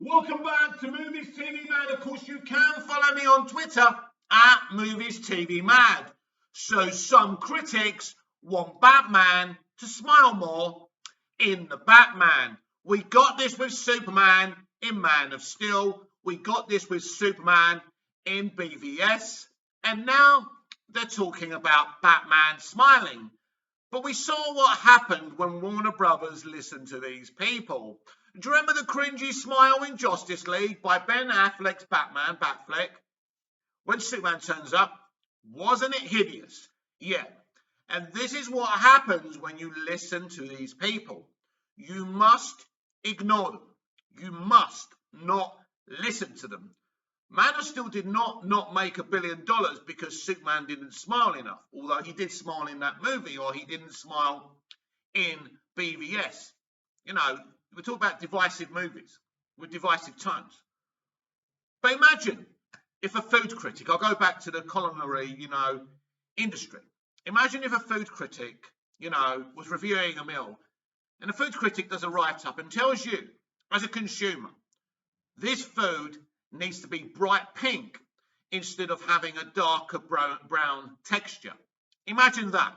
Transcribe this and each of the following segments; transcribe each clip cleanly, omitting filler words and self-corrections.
Welcome back to Movies TV Mad. Of course, you can follow me on Twitter at Movies TV Mad. So some critics want Batman to smile more in the Batman. We got this with Superman in Man of Steel. We got this with Superman in BVS. And now they're talking about Batman smiling. But we saw what happened when Warner Brothers listened to these people. Do you remember the cringy smile in Justice League by Ben Affleck's Batman, Batfleck? When Superman turns up, wasn't it hideous? Yeah. And this is what happens when you listen to these people. You must ignore them. You must not listen to them. Man of Steel did not make $1 billion because Superman didn't smile enough, although he did smile in that movie, or he didn't smile in BVS. You know, we're talking about divisive movies with divisive tones. But imagine if a food critic, I'll go back to the culinary, industry. Imagine if a food critic, was reviewing a meal, and a food critic does a write-up and tells you, as a consumer, this food needs to be bright pink instead of having a darker brown texture. Imagine that.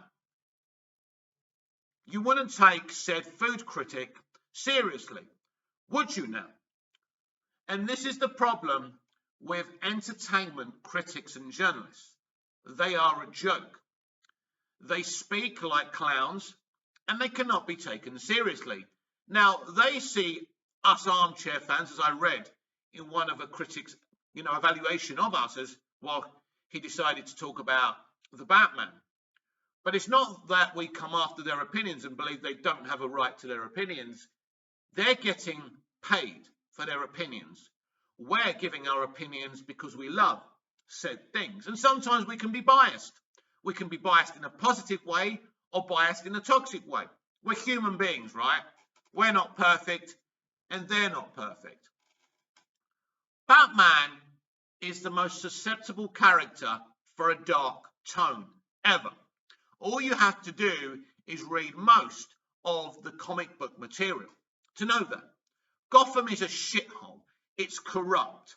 You wouldn't take said food critic seriously, would you now? And this is the problem with entertainment critics and journalists. They are a joke. They speak like clowns and they cannot be taken seriously. Now, they see us armchair fans, as I read in one of a critic's, evaluation of us, as well, he decided to talk about the Batman. But it's not that we come after their opinions and believe they don't have a right to their opinions. They're getting paid for their opinions. We're giving our opinions because we love said things. And sometimes we can be biased. We can be biased in a positive way or biased in a toxic way. We're human beings, right? We're not perfect and they're not perfect. Batman is the most susceptible character for a dark tone ever. All you have to do is read most of the comic book material to know that. Gotham is a shithole. It's corrupt.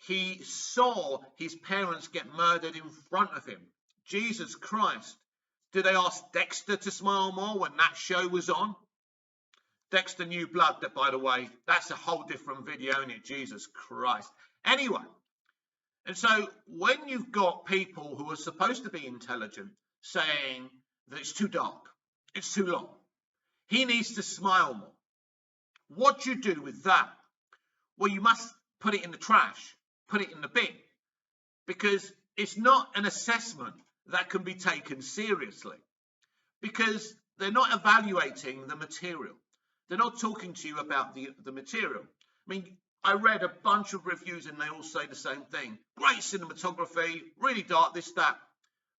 He saw his parents get murdered in front of him. Jesus Christ. Did they ask Dexter to smile more when that show was on? Dexter New Blood, that, by the way, that's a whole different video, isn't it? Jesus Christ. Anyway, and so when you've got people who are supposed to be intelligent saying that it's too dark, it's too long, he needs to smile more. What do you do with that? Well, you must put it in the trash, put it in the bin, because it's not an assessment that can be taken seriously, because they're not evaluating the material. They're not talking to you about the material. I mean, I read a bunch of reviews and they all say the same thing. Great cinematography, really dark, this, that.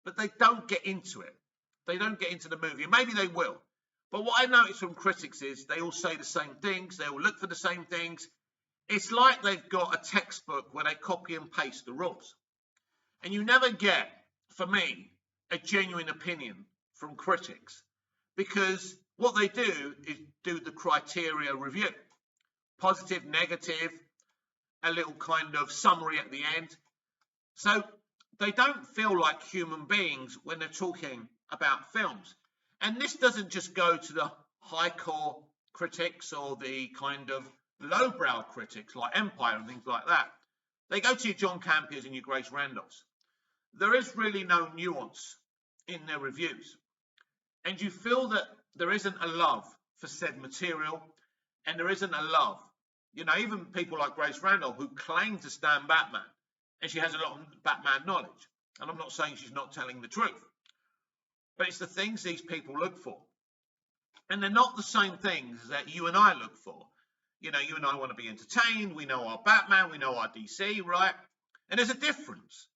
But they don't get into it. They don't get into the movie. Maybe they will. But what I noticed from critics is they all say the same things. They all look for the same things. It's like they've got a textbook where they copy and paste the rules. And you never get, for me, a genuine opinion from critics, because what they do is do the criteria review. Positive, negative, a little kind of summary at the end. So they don't feel like human beings when they're talking about films. And this doesn't just go to the high-core critics or the kind of lowbrow critics like Empire and things like that. They go to your John Campions and your Grace Randolphs. There is really no nuance in their reviews. And you feel that there isn't a love for said material, and there isn't a love. Even people like Grace Randolph, who claim to stand Batman, and she has a lot of Batman knowledge. And I'm not saying she's not telling the truth, but it's the things these people look for. And they're not the same things that you and I look for. You and I want to be entertained. We know our Batman, we know our DC, right? And there's a difference.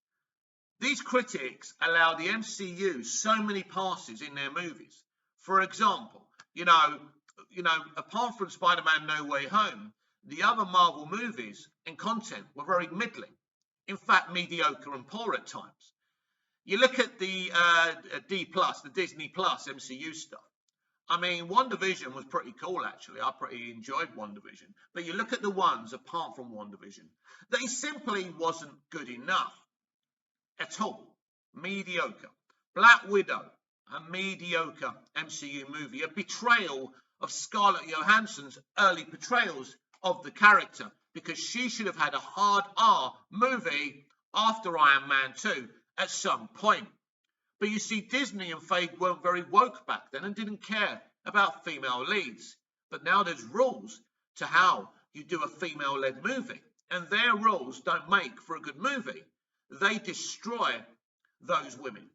These critics allow the MCU so many passes in their movies. For example, apart from Spider-Man No Way Home, the other Marvel movies and content were very middling. In fact, mediocre and poor at times. You look at the D+, the Disney Plus MCU stuff. I mean, WandaVision was pretty cool, actually. I pretty enjoyed WandaVision. But you look at the ones apart from WandaVision, they simply wasn't good enough at all. Mediocre. Black Widow, a mediocre MCU movie, a betrayal of Scarlett Johansson's early portrayals of the character, because she should have had a hard R movie after Iron Man 2 at some point. But you see, Disney and Feige weren't very woke back then and didn't care about female leads. But now there's rules to how you do a female-led movie. And their rules don't make for a good movie. They destroy those women.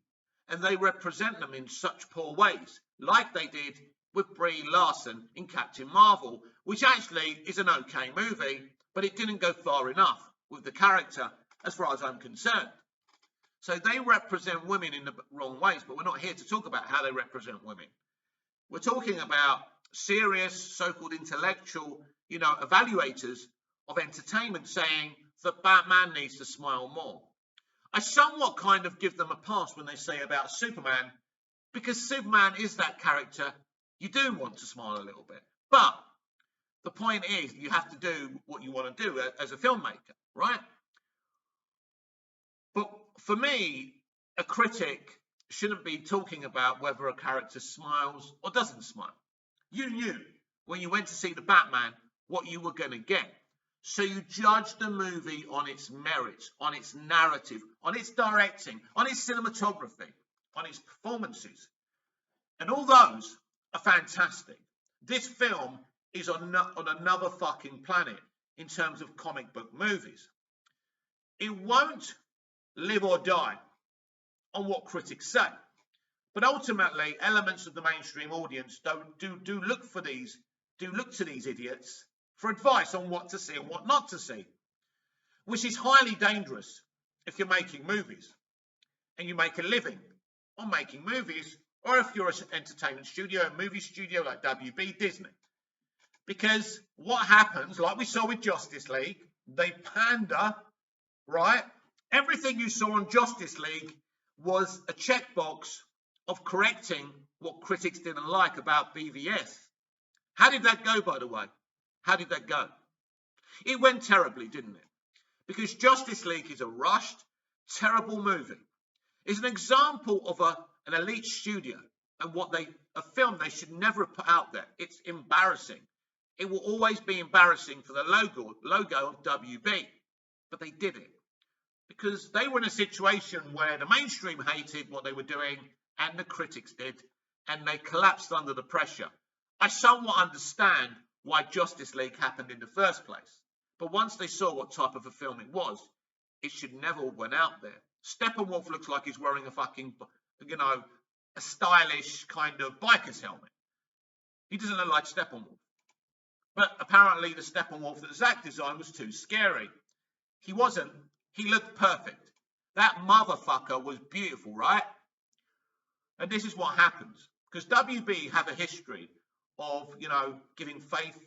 And they represent them in such poor ways, like they did with Brie Larson in Captain Marvel, which actually is an okay movie, but it didn't go far enough with the character as far as I'm concerned. So they represent women in the wrong ways, but we're not here to talk about how they represent women. We're talking about serious, so-called intellectual, evaluators of entertainment saying that Batman needs to smile more. I somewhat kind of give them a pass when they say about Superman, because Superman is that character you do want to smile a little bit. But the point is, you have to do what you want to do as a filmmaker, right? But for me, a critic shouldn't be talking about whether a character smiles or doesn't smile. You knew when you went to see the Batman what you were going to get. So you judge the movie on its merits, on its narrative, on its directing, on its cinematography, on its performances. And all those are fantastic. This film is on another fucking planet in terms of comic book movies. It won't live or die on what critics say. But ultimately, elements of the mainstream audience do look to these idiots for advice on what to see and what not to see, which is highly dangerous if you're making movies and you make a living on making movies, or if you're an entertainment studio, a movie studio like WB, Disney. Because what happens, like we saw with Justice League, they pander, right? Everything you saw on Justice League was a checkbox of correcting what critics didn't like about BVS. How did that go, by the way? How did that go? It went terribly, didn't it? Because Justice League is a rushed, terrible movie. It's an example of an elite studio and a film they should never have put out there. It's embarrassing. It will always be embarrassing for the logo of WB. But they did it because they were in a situation where the mainstream hated what they were doing and the critics did, and they collapsed under the pressure. I somewhat understand why Justice League happened in the first place. But once they saw what type of a film it was, it should never have went out there. Steppenwolf looks like he's wearing a fucking, a stylish kind of biker's helmet. He doesn't look like Steppenwolf. But apparently the Steppenwolf that Zack designed was too scary. He wasn't. He looked perfect. That motherfucker was beautiful, right? And this is what happens. Because WB have a history of, giving faith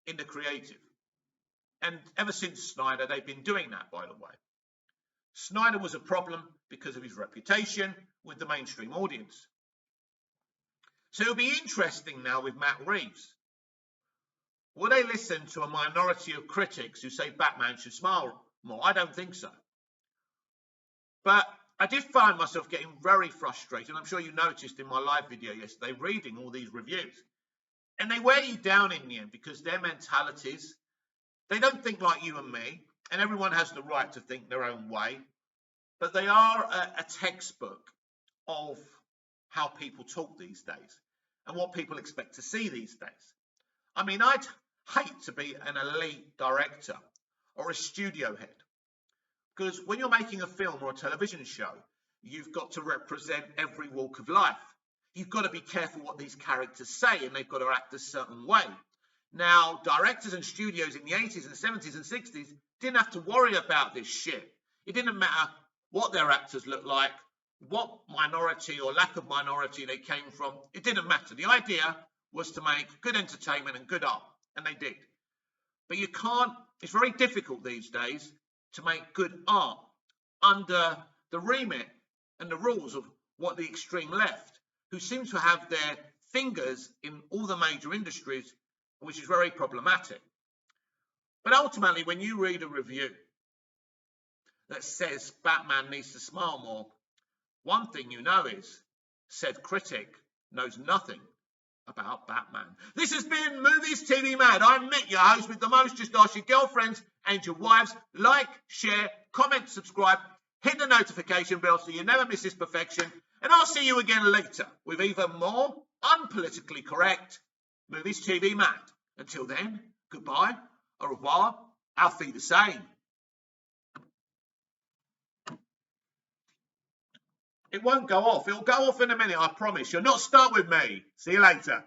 in the creative. And ever since Snyder, they've been doing that, by the way. Snyder was a problem because of his reputation with the mainstream audience. So it'll be interesting now with Matt Reeves. Will they listen to a minority of critics who say Batman should smile more? I don't think so. But I did find myself getting very frustrated. I'm sure you noticed in my live video yesterday, reading all these reviews. And they wear you down in the end because their mentalities, they don't think like you and me. And everyone has the right to think their own way. But they are a textbook of how people talk these days and what people expect to see these days. I mean, I'd hate to be an elite director or a studio head. Because when you're making a film or a television show, you've got to represent every walk of life. You've got to be careful what these characters say, and they've got to act a certain way. Now, directors and studios in the 80s and 70s and 60s didn't have to worry about this shit. It didn't matter what their actors looked like, what minority or lack of minority they came from. It didn't matter. The idea was to make good entertainment and good art, and they did. But you can't, it's very difficult these days to make good art under the remit and the rules of what the extreme left, who seem to have their fingers in all the major industries, which is very problematic. But ultimately, when you read a review that says Batman needs to smile more, one thing you know is said critic knows nothing about Batman. This has been Movies TV Mad. I'm Mick, your host with the most. Just ask your girlfriends and your wives. Like, share, comment, subscribe, hit the notification bell so you never miss this perfection. And I'll see you again later with even more unpolitically correct Movies TV Mad. Until then, goodbye, au revoir, auf Wiedersehen. It won't go off. It'll go off in a minute, I promise. You'll not start with me. See you later.